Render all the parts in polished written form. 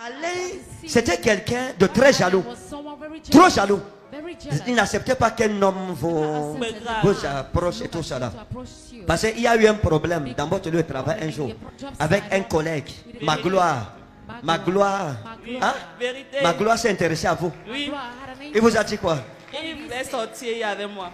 Alain, c'était quelqu'un de très jaloux. Trop jaloux. Il n'acceptait pas qu'un homme vous approche et tout ça là. Parce qu'il y a eu un problème dans votre lieu de travail un jour avec un collègue, Magloire. Magloire, hein? Magloire s'est intéressé à vous. Oui. Il vous a dit quoi? Il voulait sortir avec moi.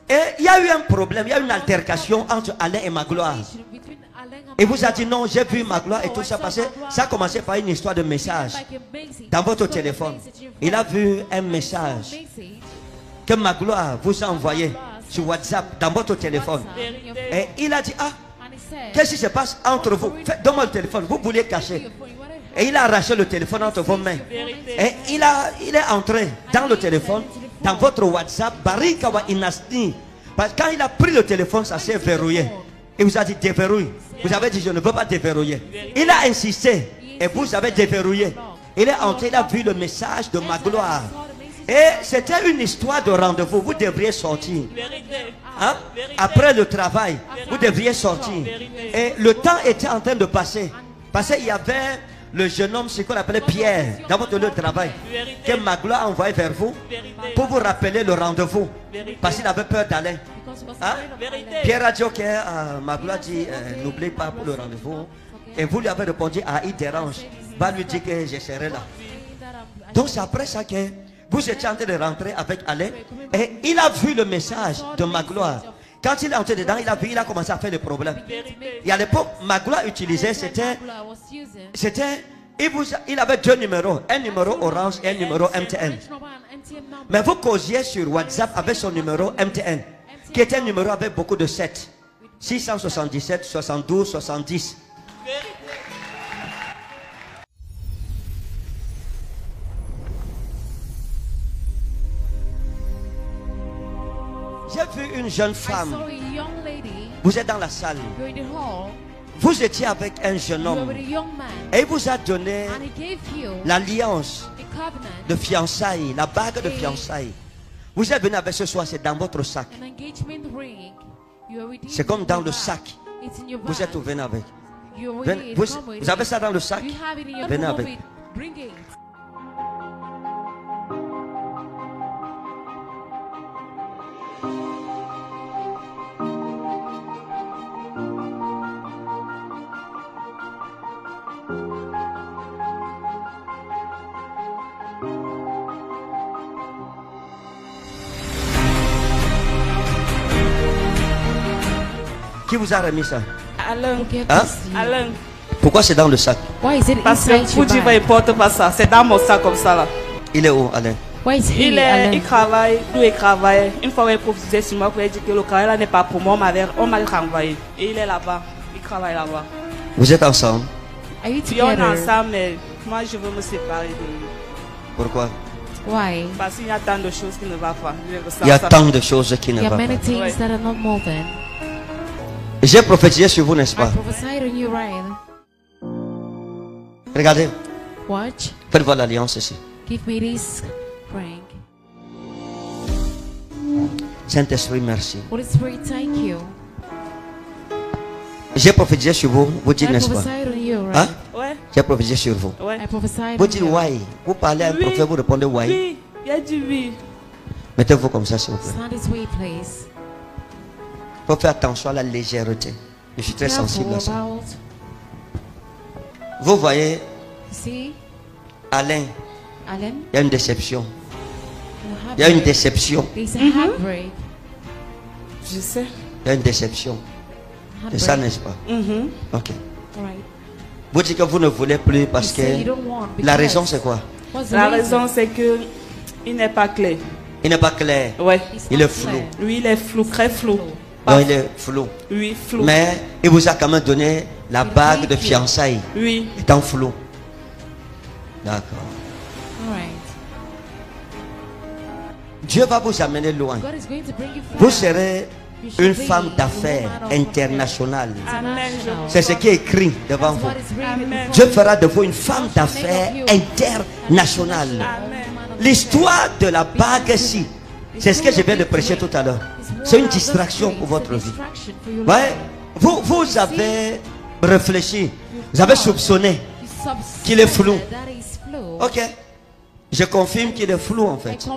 Et il y a eu un problème, il y a eu une altercation entre Alain et Magloire. Il vous a dit non, j'ai vu Magloire et tout ça parce que ça a commencé par une histoire de message dans votre téléphone. Il a vu un message que Magloire vous a envoyé sur WhatsApp dans votre téléphone. Et il a dit, ah, qu'est-ce qui se passe entre vous? Donne-moi le téléphone, vous vouliez cacher. Et il a arraché le téléphone entre vos mains. Et il est entré dans le téléphone, dans votre WhatsApp, Barikawa Inasti. Parce que quand il a pris le téléphone, ça s'est verrouillé. Il vous a dit déverrouille. Vous avez dit je ne veux pas déverrouiller. Il a insisté et vous avez déverrouillé. Il est entré, il a vu le message de Magloire. Et c'était une histoire de rendez-vous. Vous devriez sortir. Hein? Après le travail, vous devriez sortir. Et le temps était en train de passer. Parce qu'il y avait le jeune homme, ce qu'on appelait Pierre, dans votre lieu de travail, que Magloire a envoyé vers vous pour vous rappeler le rendez-vous. Parce qu'il avait peur d'aller. Hein? Pierre a dit ok, Magloire dit n'oublie pas pour le rendez-vous. Et vous lui avez répondu, ah, il dérange. Va lui dire que je serai là. Donc c'est après ça que vous étiez en train de rentrer avec Alain. Et il a vu le message de Magloire. Quand il est entré dedans, il a vu, il a commencé à faire des problèmes. Et à l'époque, Magloire utilisait, il avait deux numéros, un numéro Orange et un numéro MTN. Mais vous causiez sur WhatsApp avec son numéro MTN, qui était un numéro avec beaucoup de 7. 677, 72, 70. J'ai vu une jeune femme. Vous êtes dans la salle. Vous étiez avec un jeune homme. Et il vous a donné l'alliance de fiançailles, la bague de fiançailles. Vous êtes venu avec ce soir, c'est dans votre sac. C'est comme dans le sac. Vous êtes venu avec. Vous avez ça dans le sac? Venez avec. Qui vous a remis ça? Alain. Hein? Alain. Pourquoi c'est dans le sac? Parce que vous dites, il porte pas ça. C'est dans mon sac comme ça là. Il est où, Alain? Il travaille, d'où il travaille. Une fois qu'il proposait sur moi, il dit que le travail là n'est pas pour moi, on m'a renvoyé. Et il est là-bas, il travaille là-bas. Vous êtes ensemble? Oui, on est ensemble, mais moi je veux me séparer de lui. Pourquoi? Parce qu'il y a tant de choses qui ne vont pas. Il y a tant de choses qui ne vont pas. J'ai prophétisé sur vous, n'est-ce pas? Regardez. Faites voir l'alliance ici. Saint-Esprit, merci. J'ai prophétisé sur vous, vous dites, n'est-ce pas? Hein? Ouais. J'ai prophétisé sur vous. Ouais. Vous dites why. Vous parlez à un prophète, vous répondez why. Oui, il a dit oui. Mettez-vous comme ça, s'il vous plaît. Il faut faire attention à la légèreté. Je suis très sensible à ça. Vous voyez, Alain, il y a une déception. Il y a une déception. Je sais. Il y a une déception. C'est ça, n'est-ce pas? Ok. Vous dites que vous ne voulez plus parce que la raison c'est quoi? La raison c'est que il n'est pas clair. Il n'est pas clair. Ouais. Il est flou. Oui, il est flou, très flou. Donc il est flou. Oui, flou. Mais il vous a quand même donné la bague de fiançailles. Oui. Étant flou. D'accord. Dieu va vous amener loin. Vous serez une femme d'affaires internationale. C'est ce qui est écrit devant vous. Dieu fera de vous une femme d'affaires internationale. L'histoire de la bague-ci, c'est ce que je viens de prêcher tout à l'heure. C'est une distraction pour votre vie. Ouais. Vous avez réfléchi, vous avez soupçonné qu'il est flou. Ok. Je confirme qu'il est flou en fait.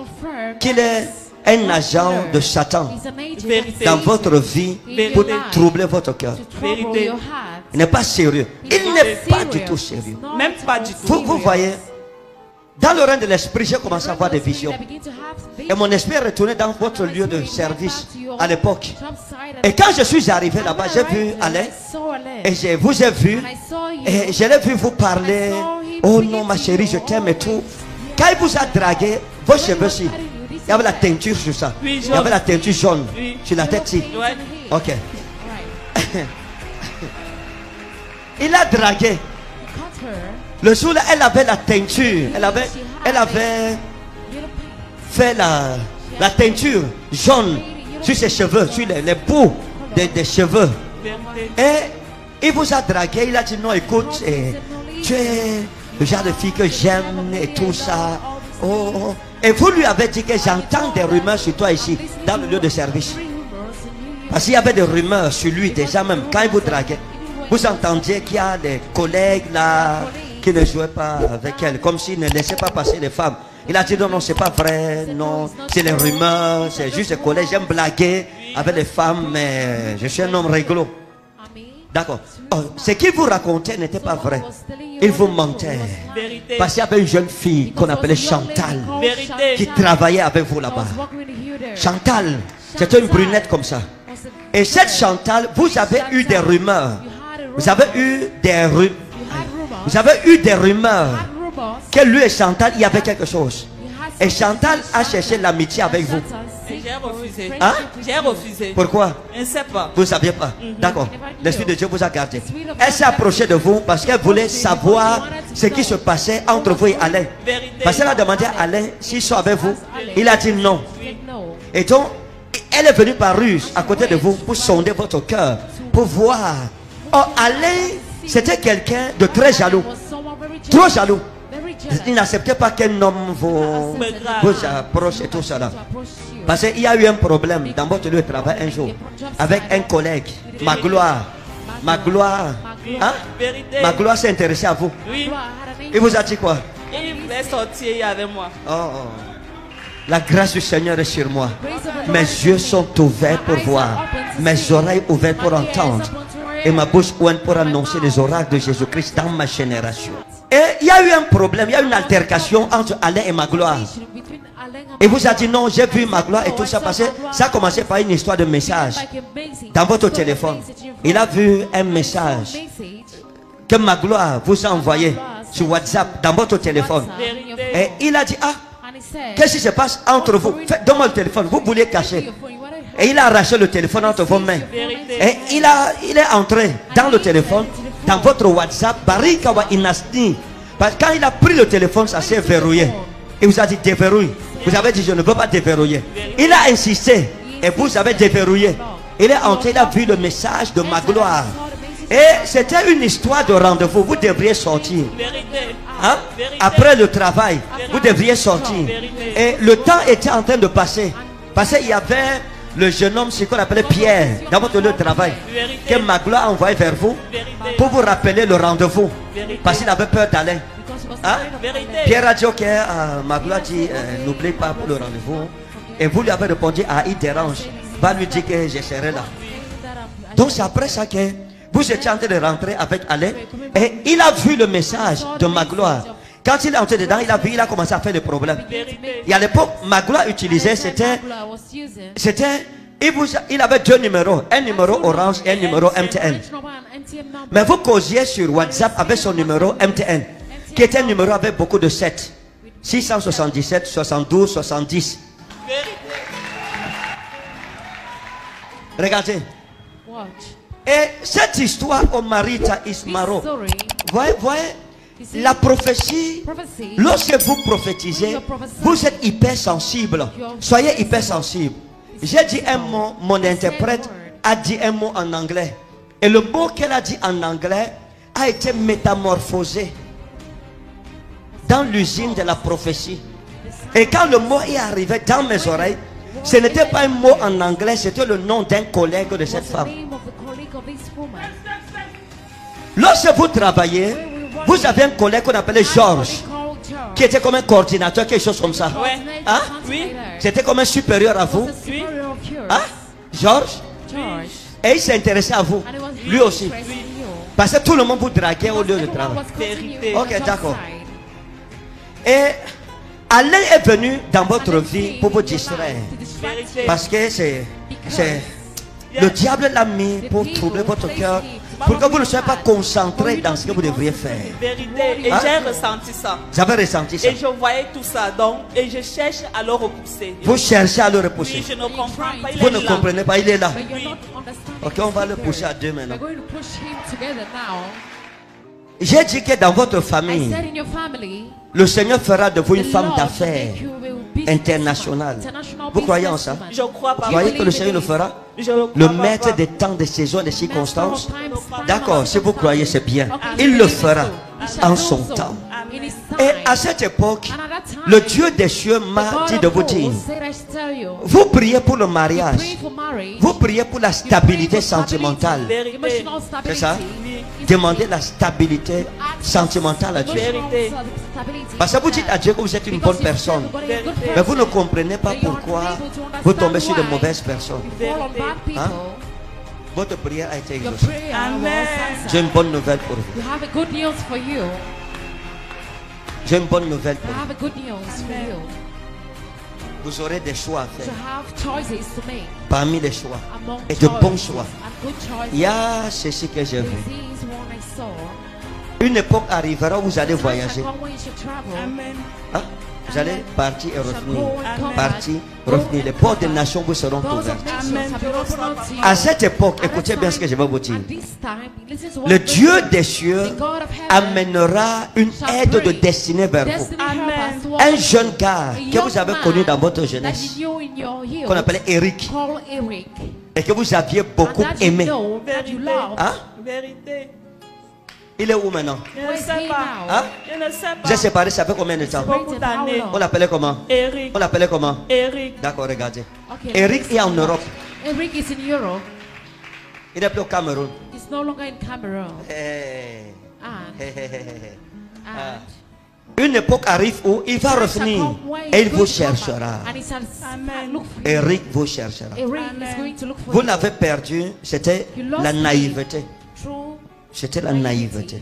Qu'il est un agent de Satan dans votre vie pour troubler votre cœur. Il n'est pas sérieux. Il n'est pas du tout sérieux. Même pas du tout. Vous voyez, dans le règne de l'esprit, j'ai commencé à avoir des visions. Et mon esprit est retourné dans votre lieu de service à l'époque. Et quand je suis arrivé là-bas, j'ai vu Alain. Et je vous ai vu. Et je l'ai vu vous parler. Oh non, ma chérie, je t'aime et tout. Quand il vous a dragué, vos cheveux-ci, il y avait la teinture sur ça. Il y avait la teinture jaune sur la tête-ci. Ok. Il a dragué. Le jour-là, elle avait la teinture. Elle avait fait la teinture jaune sur ses cheveux, sur les bouts des cheveux. Et il vous a dragué. Il a dit non, écoute, tu es le genre de fille que j'aime et tout ça. Oh. Et vous lui avez dit que j'entends des rumeurs sur toi ici, dans le lieu de service. Parce qu'il y avait des rumeurs sur lui déjà même quand il vous draguait. Vous entendiez qu'il y a des collègues là qui ne jouaient pas avec elle, comme s'ils ne laissaient pas passer les femmes. Il a dit non, non, c'est pas vrai, non, c'est les rumeurs, c'est juste des collègues, j'aime blaguer avec les femmes, mais je suis un homme rigolo. D'accord. Oh, ce qu'il vous racontait n'était pas vrai. Il vous mentait. Parce qu'il y avait une jeune fille qu'on appelait Chantal qui travaillait avec vous là-bas. Chantal, c'était une brunette comme ça. Et cette Chantal, vous avez eu des rumeurs. Vous avez eu des rumeurs que lui et Chantal, il y avait quelque chose. Et Chantal a cherché l'amitié avec vous. J'ai refusé. Hein? J'ai refusé. Pourquoi? Je ne sais pas. Vous ne saviez pas? D'accord. L'Esprit de Dieu vous a gardé. Elle s'est approchée de vous parce qu'elle voulait savoir ce qui se passait entre vous et Alain. Parce qu'elle a demandé à Alain s'il soit avec vous. Il a dit non. Et donc, elle est venue par ruse à côté de vous pour sonder votre cœur, pour voir. Oh, Alain, c'était quelqu'un de très jaloux. Trop jaloux. Il n'acceptait pas qu'un homme vous approche et tout cela. Parce qu'il y a eu un problème dans votre lieu de travail un jour avec un collègue, Magloire. Magloire, hein? Magloire s'est intéressé à vous. Il vous a dit quoi? Il voulait sortir avec moi. Oh. La grâce du Seigneur est sur moi. Mes yeux sont ouverts pour voir, mes oreilles ouvertes pour entendre, et ma bouche ouverte pour annoncer les oracles de Jésus-Christ dans ma génération. Et il y a eu un problème, il y a eu une altercation entre Alain et Magloire. Et vous a dit non, j'ai vu Magloire et tout ça passer. Ça a commencé par une histoire de message dans votre téléphone. Il a vu un message que Magloire vous a envoyé sur WhatsApp dans votre téléphone. Et il a dit ah, qu'est-ce qui se passe entre vous? Donne-moi le téléphone, vous vouliez cacher. Et il a arraché le téléphone entre vos mains. Et il est entré dans le téléphone, dans votre WhatsApp, Barikawa Inasti. Parce que quand il a pris le téléphone, ça s'est verrouillé. Il vous a dit déverrouille. Vous avez dit je ne veux pas déverrouiller. Il a insisté et vous avez déverrouillé. Il est entré, il a vu le message de Magloire. Et c'était une histoire de rendez-vous. Vous devriez sortir. Hein? Après le travail, vous devriez sortir. Et le temps était en train de passer. Parce qu'il y avait le jeune homme, ce qu'on appelait Pierre, dans votre lieu de travail, que Magloire a envoyé vers vous pour vous rappeler le rendez-vous. Parce qu'il avait peur d'Alain. Hein? Pierre a dit ok, Magloire dit n'oublie pas pour le rendez-vous. Et vous lui avez répondu ah, il dérange. Va lui dire que je serai là. Donc c'est après ça que vous étiez en train de rentrer avec Alain. Et il a vu le message de Magloire. Quand il est entré dedans, il a vu, il a commencé à faire des problèmes. Et à l'époque, Magloire utilisait, il avait deux numéros, un numéro orange et un numéro MTN. Mais vous causiez sur WhatsApp avec son numéro MTN, qui était un numéro avec beaucoup de 7. 677, 72, 70. Regardez. Et cette histoire au Marita Ismaro, voyez, la prophétie, lorsque vous prophétisez, vous êtes hypersensible. Soyez hypersensible. J'ai dit un mot, mon interprète a dit un mot en anglais. Et le mot qu'elle a dit en anglais a été métamorphosé dans l'usine de la prophétie. Et quand le mot est arrivé dans mes oreilles, ce n'était pas un mot en anglais, c'était le nom d'un collègue de cette femme. Lorsque vous travaillez, Vous avez un collègue qu'on appelait Georges, qui était comme un coordinateur, quelque chose comme ça. Ouais. Hein? Oui. C'était comme un supérieur à vous. Oui. Hein? Georges? Et il s'est intéressé à vous. Lui aussi. Parce que tout le monde vous draguait au lieu de travail. Vérité. Ok, d'accord. Et Alain est venu dans votre vie pour vous distraire. Vérité. Parce que c'est le diable l'a mis pour troubler votre cœur, pour que vous ne soyez pas concentré dans ce que vous devriez faire. Vérité. Et Hein? j'ai ressenti ça. Vous avez ressenti ça. Et je voyais tout ça. Donc, et je cherche à le repousser. Vous cherchez à le repousser. Oui, je ne comprends pas. Il Vous est ne là. comprenez pas, il est là. But you're not understanding. Ok, on va le pousser à deux maintenant. We're going to push him together now. J'ai dit que dans votre I famille, said in your family, le Seigneur fera de vous une the femme Lord d'affaires will make you a businesswoman, internationale. international Vous croyez en ça? businesswoman. Je crois pas. Vous croyez que le Seigneur le fera? Je le Le crois maître pas. des temps, des saisons, des circonstances. Master of times, D'accord, si vous croyez, c'est bien. Okay, Il you le believe fera so. He shall en do son so. temps. In his Et time. à cette époque, And at that time, le Dieu des cieux the m'a God dit of de vous hosts dire, said, I should tell you, vous priez pour le you mariage, pray for marriage, vous priez pour la you pray stabilité for stability, sentimentale. Vérité. emotional C'est ça? stability. Demandez la stabilité sentimentale à Dieu. Vérité. Parce que vous dites à Dieu que vous êtes une bonne personne, mais vous ne comprenez pas pourquoi vous tombez sur de mauvaises personnes. Hein? Votre prière a été exaucée. Amen. J'ai une bonne nouvelle pour vous. You have a good news for you. J'ai une bonne nouvelle You pour vous. have a good news for you. Vous aurez des choix à To faire. have choices to make Parmi les choix. among Et de bons choices choix. and good choices. Il y a ceci que j'ai vu. This is what I saw. Une époque arrivera où vous allez Time voyager. shall come when you should travel. Amen. Hein? Vous allez partir et You shall revenir. go and come back. Partir, revenir. Les portes des nations vous seront Doors ouvertes. of nations have been opened unto you. À cette époque, At that écoutez bien ce que je vais vous dire. At this time, listen to what Le I'm Dieu saying. des cieux The God of heaven amènera une aide de destinée vers vous. destiny Amen. help us to Un walk jeune gars a que vous young avez man connu dans votre that jeunesse, you knew in your youth, qu'on appelait Eric, called Eric, et que vous aviez beaucoup and that you aimé. know, that you Vérité. love. Hein? Vérité. Il est où maintenant? Je ne Where is sais he pas. now? Hein? Je ne sais Vous êtes pas. séparés, ça fait combien de temps? Beaucoup d'années. On l'appelait comment? Eric. On l'appelait comment? Eric. D'accord, regardez. Okay, Eric est en Europe. Eric is in Europe. Il n'est plus au Cameroun. He's no longer in Cameroon. Hey. And, Hey, hey, hey, hey. and Une époque arrive où il va time shall revenir come where et he's il going vous to come back, cherchera. and he shall Amen. look for you. Eric vous cherchera. Eric Amen. is going to look for Vous you. l'avez perdu, c'était You lost la me. naïveté. True. C'était la naïveté.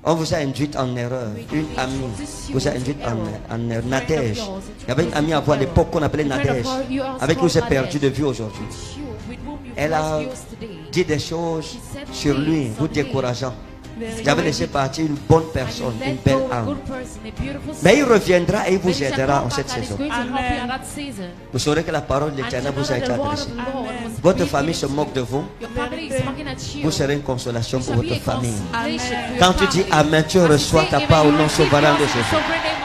On vous a induit en erreur. Une amie vous a induit en erreur. Nadège. Il y avait une amie à vous à l'époque qu'on appelait Nadège, avec qui vous êtes perdu de vue aujourd'hui. You, with whom you Elle a lost yesterday. dit des choses sur lui, vous décourageant. Vous avez laissé partir une bonne And personne, you une let belle go a âme. good person, a beautiful Mais il soul. reviendra et il Then vous he shall aidera come en back cette and he's saison. going to help you Amen. at that season. Vous saurez que la parole de And l'Éternel you vous a know été that the word adressée. of the Lord was Votre speaking famille se to you. moque de vous. Your family is mocking at you. Vous serez une consolation You pour shall be votre a famille. consolation for your Quand tu dis family. Amen, tu As you reçois say ta amen, part au you nom receive souverain de yours in the Jésus. sovereign name